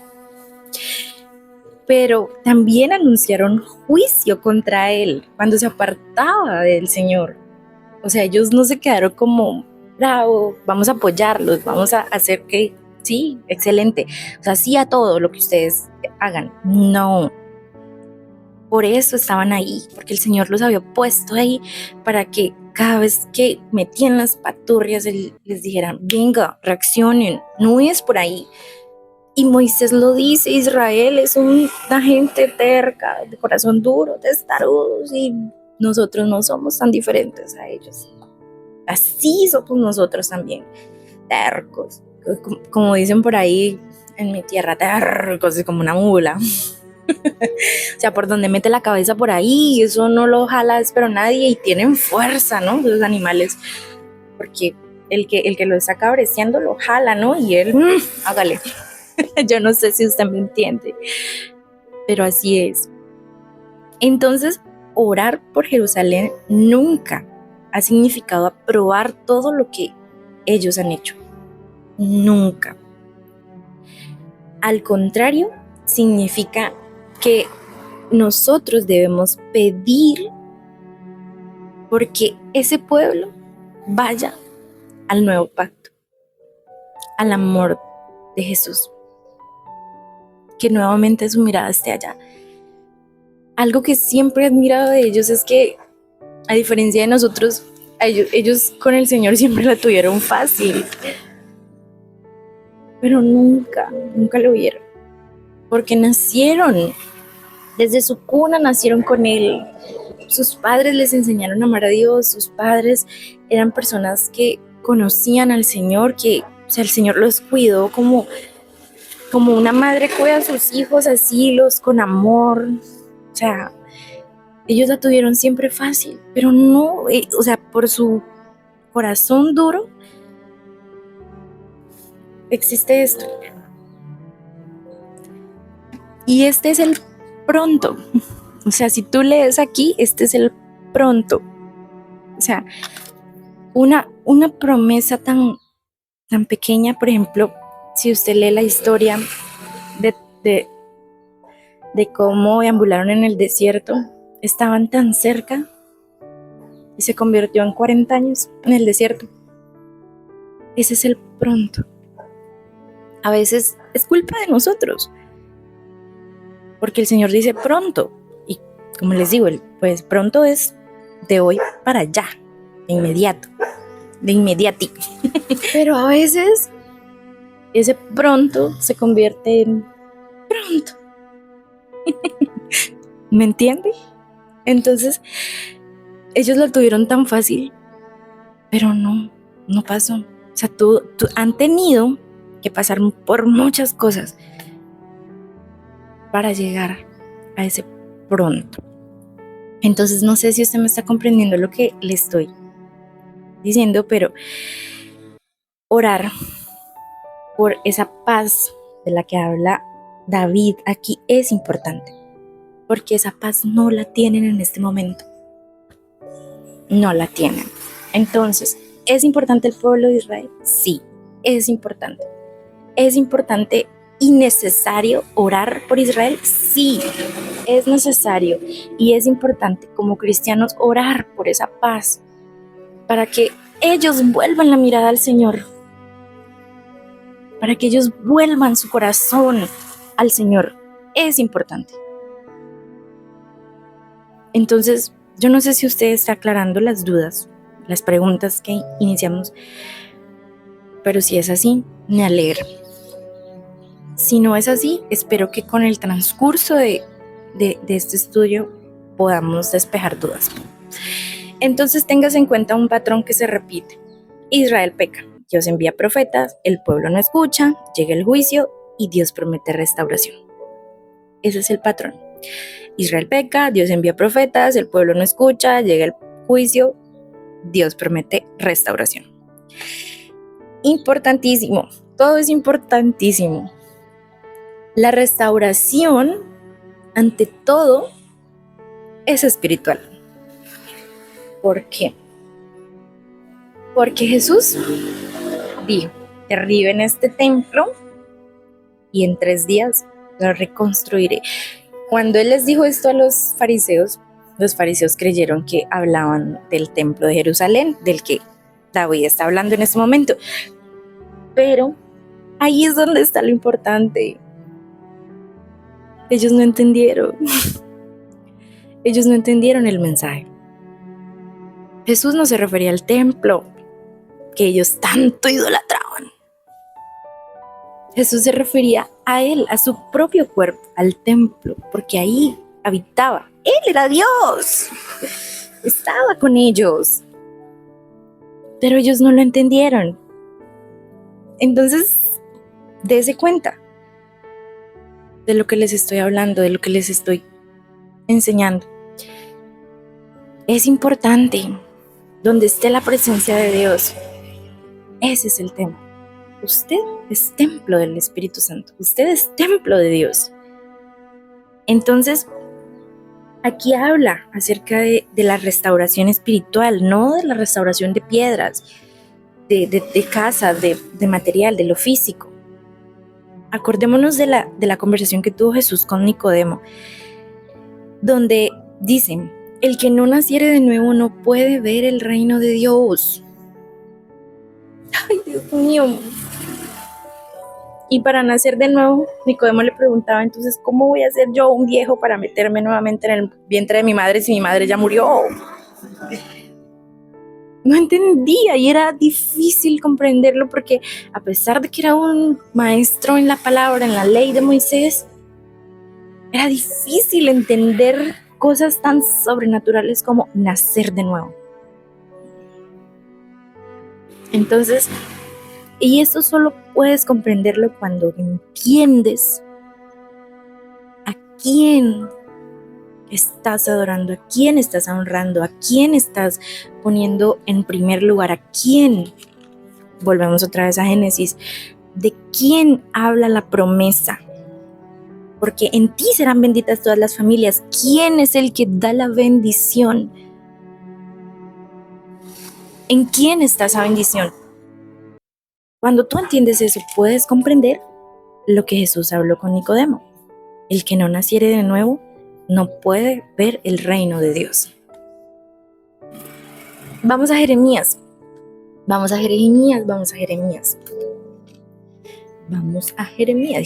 pero también anunciaron juicio contra él cuando se apartaba del Señor. O sea, ellos no se quedaron como, bravo, vamos a apoyarlos, vamos a hacer que, sí, excelente, o sea, sí a todo lo que ustedes hagan. No, por eso estaban ahí, porque el Señor los había puesto ahí para que cada vez que metían las paturrias, les dijeran, venga, reaccionen, no es por ahí. Y Moisés lo dice, Israel es una gente terca, de corazón duro, testarudos, y nosotros no somos tan diferentes a ellos. Así somos nosotros también, tercos, como dicen por ahí en mi tierra, tercos, como una mula. O sea, por donde mete la cabeza por ahí, eso no lo jala, pero nadie, y tienen fuerza, ¿no? Los animales, porque el que lo está cabreciando lo jala, ¿no? Y él, hágale. Yo no sé si usted me entiende, pero así es. Entonces, orar por Jerusalén nunca ha significado aprobar todo lo que ellos han hecho. Nunca. Al contrario, significa que nosotros debemos pedir porque ese pueblo vaya al nuevo pacto, al amor de Jesús, que nuevamente su mirada esté allá. Algo que siempre he admirado de ellos es que, a diferencia de nosotros, ellos con el Señor siempre la tuvieron fácil, pero nunca lo vieron, porque nacieron, desde su cuna nacieron con Él. Sus padres les enseñaron a amar a Dios, sus padres eran personas que conocían al Señor, que, o sea, el Señor los cuidó como una madre cuida a sus hijos, así los con amor. O sea, ellos la tuvieron siempre fácil, pero no, o sea, por su corazón duro existe esto. Y este es el pronto. O sea, si tú lees aquí, este es el pronto. O sea, una promesa tan pequeña, por ejemplo, si usted lee la historia de cómo deambularon en el desierto, estaban tan cerca y se convirtió en 40 años en el desierto. Ese es el pronto. A veces es culpa de nosotros, porque el Señor dice pronto, y como les digo, pues pronto es de hoy para allá, de inmediato, de inmediati. Pero a veces ese pronto se convierte en pronto. ¿Me entiende? Entonces, ellos lo tuvieron tan fácil, pero no pasó. O sea, han tenido que pasar por muchas cosas para llegar a ese pronto. Entonces, no sé si usted me está comprendiendo lo que le estoy diciendo, pero orar por esa paz de la que habla David aquí es importante, porque esa paz no la tienen en este momento. No la tienen. Entonces, ¿es importante el pueblo de Israel? Sí, es importante. ¿Es importante y necesario orar por Israel? Sí, es necesario y es importante como cristianos orar por esa paz, para que ellos vuelvan la mirada al Señor, para que ellos vuelvan su corazón al Señor. Es importante. Entonces, yo no sé si usted está aclarando las dudas, las preguntas que iniciamos, pero si es así, me alegra. Si no es así, espero que con el transcurso de este estudio podamos despejar dudas. Entonces, téngase en cuenta un patrón que se repite. Israel peca, Dios envía profetas, el pueblo no escucha, llega el juicio y Dios promete restauración. Ese es el patrón. Israel peca, Dios envía profetas, el pueblo no escucha, llega el juicio, Dios promete restauración. Importantísimo, todo es importantísimo. La restauración, ante todo, es espiritual. ¿Por qué? Porque Jesús dijo, derriben este templo y en 3 días lo reconstruiré. Cuando Él les dijo esto a los fariseos creyeron que hablaban del templo de Jerusalén, del que David está hablando en este momento. Pero ahí es donde está lo importante. Ellos no entendieron. Ellos no entendieron el mensaje. Jesús no se refería al templo que ellos tanto idolatraban. Jesús se refería a Él, a su propio cuerpo, al templo, porque ahí habitaba. Él era Dios. Estaba con ellos. Pero ellos no lo entendieron. Entonces, dése cuenta de lo que les estoy hablando, de lo que les estoy enseñando. Es importante donde esté la presencia de Dios. Ese es el tema. Usted es templo del Espíritu Santo. Usted es templo de Dios. Entonces, aquí habla acerca de la restauración espiritual, no de la restauración de piedras. de casa, de material, de lo físico. Acordémonos de la conversación que tuvo Jesús con Nicodemo, donde dicen, el que no naciere de nuevo no puede ver el reino de Dios. Ay, Dios mío. Y para nacer de nuevo, Nicodemo le preguntaba, entonces, ¿cómo voy a ser yo un viejo para meterme nuevamente en el vientre de mi madre si mi madre ya murió? No entendía y era difícil comprenderlo porque a pesar de que era un maestro en la palabra, en la ley de Moisés, era difícil entender cosas tan sobrenaturales como nacer de nuevo. Entonces, y eso solo puedes comprenderlo cuando entiendes a quién estás adorando, a quién estás honrando, a quién estás poniendo en primer lugar, a quién, volvemos otra vez a Génesis, de quién habla la promesa, porque en ti serán benditas todas las familias. ¿Quién es el que da la bendición? ¿En quién está esa bendición? Cuando tú entiendes eso, puedes comprender lo que Jesús habló con Nicodemo. El que no naciere de nuevo no puede ver el reino de Dios. Vamos a Jeremías.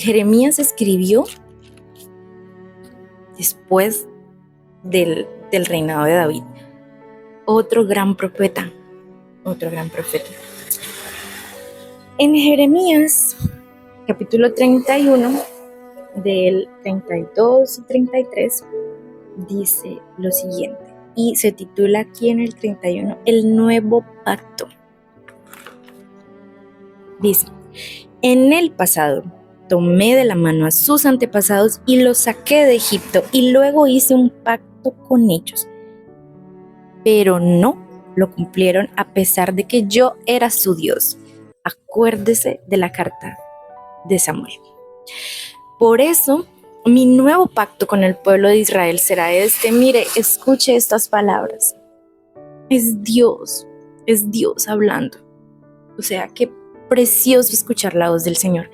Jeremías escribió después del reinado de David. Otro gran profeta. En Jeremías, capítulo 31, del 32 y 33, dice lo siguiente, y se titula aquí en el 31, el nuevo pacto. Dice, en el pasado tomé de la mano a sus antepasados y los saqué de Egipto y luego hice un pacto con ellos, pero no lo cumplieron a pesar de que yo era su Dios. Acuérdese de la carta de Samuel. Por eso, mi nuevo pacto con el pueblo de Israel será este. Mire, escuche estas palabras. Es Dios hablando. O sea, qué precioso escuchar la voz del Señor.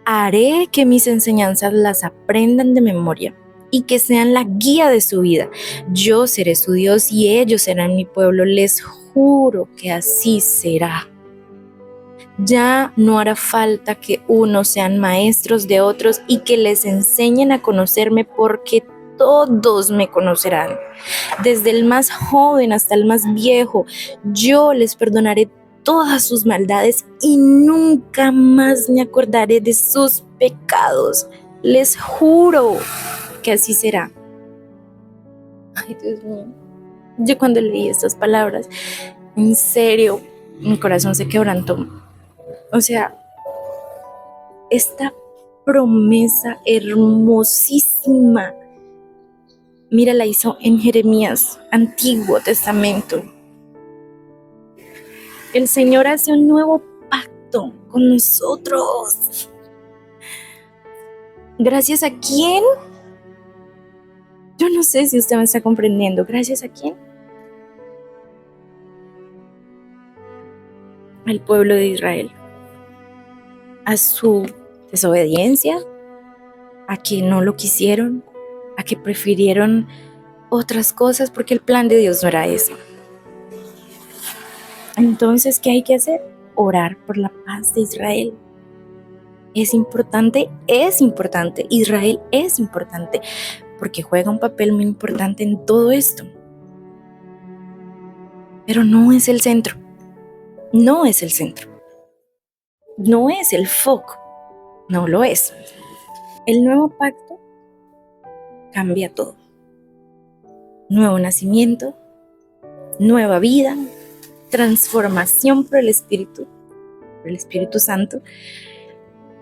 Haré que mis enseñanzas las aprendan de memoria y que sean la guía de su vida. Yo seré su Dios y ellos serán mi pueblo. Les juro que así será. Ya no hará falta que unos sean maestros de otros y que les enseñen a conocerme, porque todos me conocerán, desde el más joven hasta el más viejo. Yo les perdonaré todas sus maldades y nunca más me acordaré de sus pecados. Les juro que así será. Ay, Dios mío. Yo cuando leí estas palabras, en serio, mi corazón se quebrantó. O sea, esta promesa hermosísima, mira, la hizo en Jeremías, Antiguo Testamento. El Señor hace un nuevo pacto con nosotros. ¿Gracias a quién? Yo no sé si usted me está comprendiendo. ¿Gracias a quién? Al pueblo de Israel. A su desobediencia, a que no lo quisieron, a que prefirieron otras cosas, porque el plan de Dios no era eso. Entonces, ¿qué hay que hacer? Orar por la paz de Israel. Es importante. Israel es importante, porque juega un papel muy importante en todo esto. Pero no es el centro. No es el foco. No lo es. El nuevo pacto cambia todo. Nuevo nacimiento, nueva vida, transformación por el Espíritu Santo,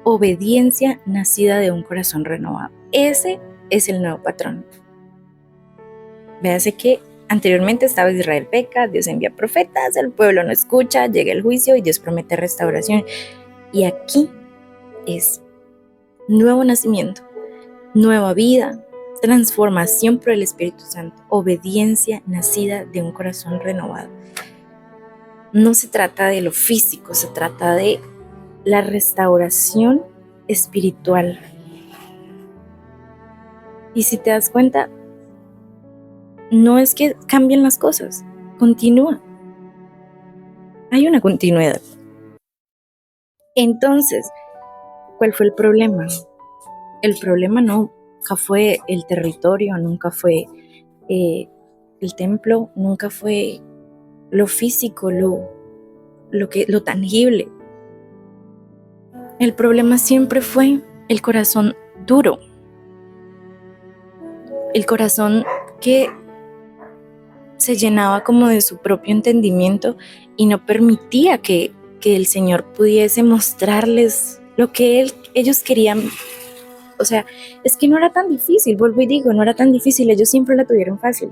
obediencia nacida de un corazón renovado. Ese es el nuevo patrón. Véase que anteriormente estaba Israel peca, Dios envía profetas, el pueblo no escucha, llega el juicio y Dios promete restauración. Y aquí es nuevo nacimiento, nueva vida, transformación por el Espíritu Santo, obediencia nacida de un corazón renovado. no se trata de lo físico, se trata de la restauración espiritual. Y si te das cuenta, no es que cambien las cosas, continúa. Hay una continuidad. Entonces, ¿cuál fue el problema? El problema nunca fue el territorio, nunca fue el templo, nunca fue lo físico, lo tangible. El problema siempre fue el corazón duro, el corazón que se llenaba como de su propio entendimiento y no permitía que el Señor pudiese mostrarles lo que ellos querían. O sea, es que no era tan difícil, vuelvo y digo, no era tan difícil, ellos siempre la tuvieron fácil.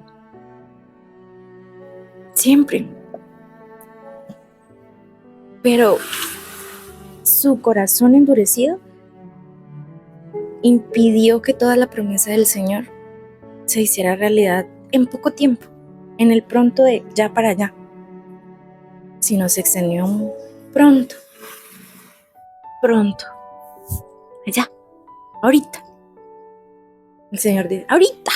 Siempre. Pero su corazón endurecido impidió que toda la promesa del Señor se hiciera realidad en poco tiempo, en el pronto de ya para allá, sino se extendió pronto, allá, ahorita. El Señor dice, ahorita,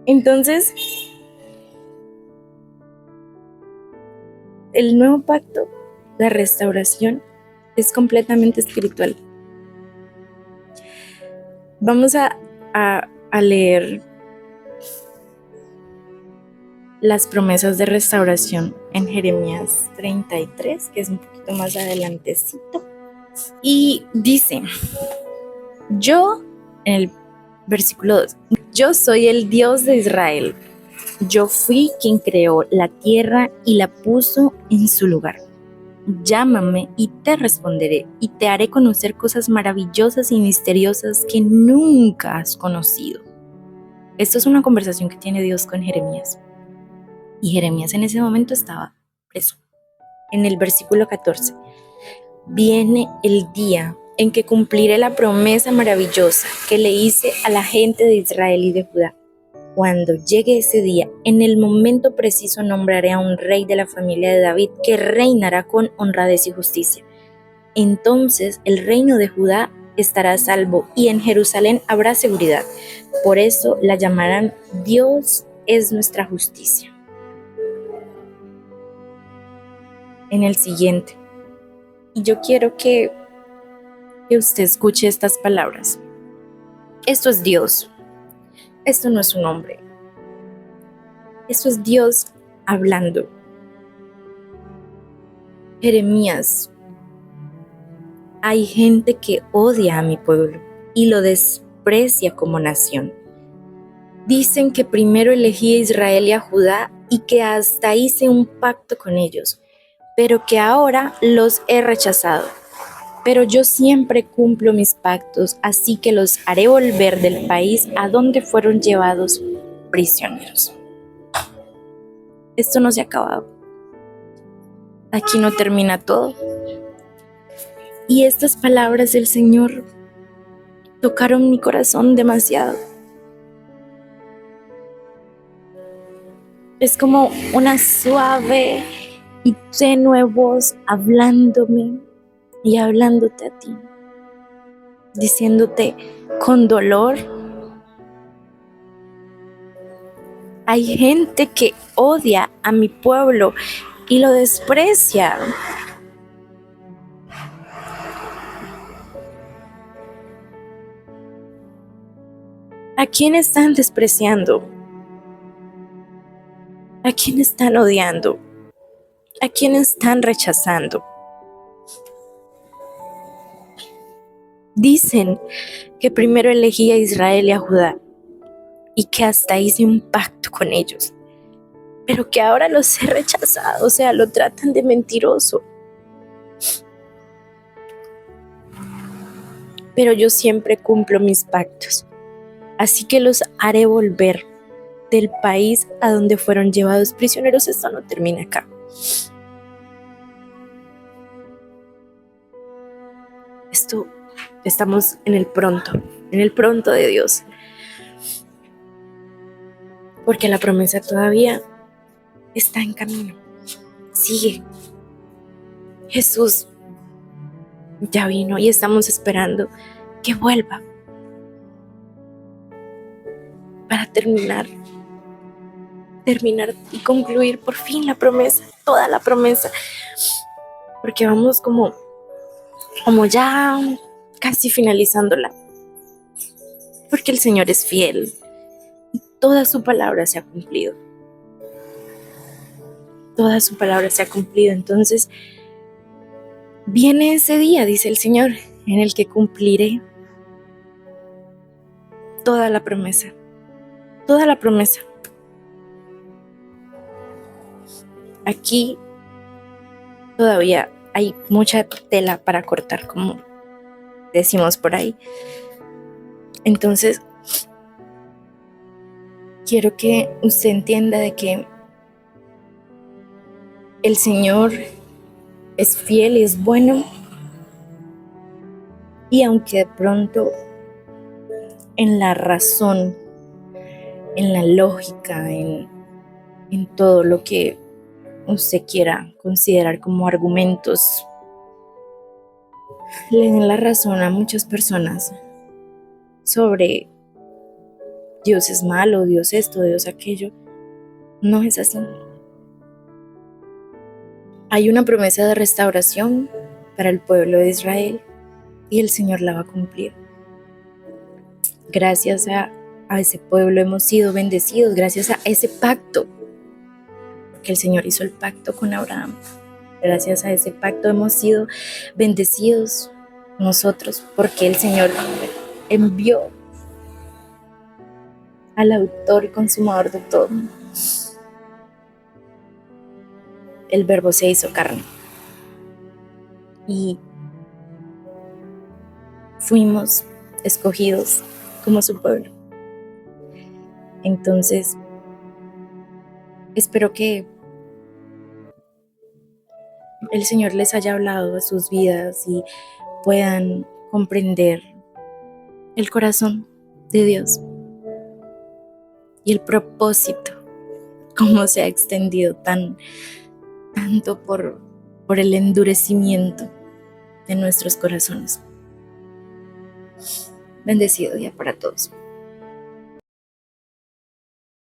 Entonces, el nuevo pacto, la restauración, es completamente espiritual. Vamos a leer las promesas de restauración en Jeremías 33, que es un poquito más adelantecito. Y dice, yo, en el versículo 2, yo soy el Dios de Israel. Yo fui quien creó la tierra y la puso en su lugar. Llámame y te responderé y te haré conocer cosas maravillosas y misteriosas que nunca has conocido. Esto es una conversación que tiene Dios con Jeremías. Y Jeremías en ese momento estaba preso. En el versículo 14, viene el día en que cumpliré la promesa maravillosa que le hice a la gente de Israel y de Judá. Cuando llegue ese día, en el momento preciso nombraré a un rey de la familia de David que reinará con honradez y justicia. Entonces el reino de Judá estará a salvo y en Jerusalén habrá seguridad. Por eso la llamarán Dios es nuestra justicia. En el siguiente, y yo quiero que usted escuche estas palabras. Esto es Dios. Esto no es un hombre. Esto es Dios hablando. Jeremías, hay gente que odia a mi pueblo y lo desprecia como nación. Dicen que primero elegí a Israel y a Judá y que hasta hice un pacto con ellos, pero que ahora los he rechazado. Pero yo siempre cumplo mis pactos, así que los haré volver del país a donde fueron llevados prisioneros. Esto no se ha acabado. Aquí no termina todo. Y estas palabras del Señor tocaron mi corazón demasiado. Es como una suave y tenue voz hablándome y hablándote a ti, diciéndote con dolor. Hay gente que odia a mi pueblo y lo desprecia. ¿A quién están despreciando? ¿A quién están odiando? ¿A quién están rechazando? Dicen que primero elegí a Israel y a Judá y que hasta hice un pacto con ellos, pero que ahora los he rechazado, o sea, lo tratan de mentiroso. Pero yo siempre cumplo mis pactos, así que los haré volver del país a donde fueron llevados prisioneros. Esto no termina acá. Estamos en el pronto de Dios. Porque la promesa todavía está en camino. Sigue. Jesús ya vino y estamos esperando que vuelva para terminar y concluir por fin la promesa, toda la promesa, porque vamos como ya casi finalizándola, porque el Señor es fiel y toda su palabra se ha cumplido. Toda su palabra se ha cumplido. Entonces viene ese día, dice el Señor, en el que cumpliré toda la promesa. Toda la promesa. Aquí todavía hay mucha tela para cortar, como decimos por ahí. Entonces, quiero que usted entienda de que el Señor es fiel y es bueno. Y aunque de pronto en la razón, en la lógica, en todo lo que usted quiera considerar como argumentos, le den la razón a muchas personas sobre Dios es malo, Dios esto, Dios aquello, no es así. Hay una promesa de restauración para el pueblo de Israel y el Señor la va a cumplir. Gracias a ese pueblo hemos sido bendecidos, gracias a ese pacto, que el Señor hizo el pacto con Abraham. Gracias a ese pacto hemos sido bendecidos nosotros, porque el Señor envió al autor y consumador de todo. El Verbo se hizo carne y fuimos escogidos como su pueblo. Entonces, espero que el Señor les haya hablado de sus vidas y puedan comprender el corazón de Dios y el propósito, cómo se ha extendido tanto por el endurecimiento de nuestros corazones. Bendecido día para todos.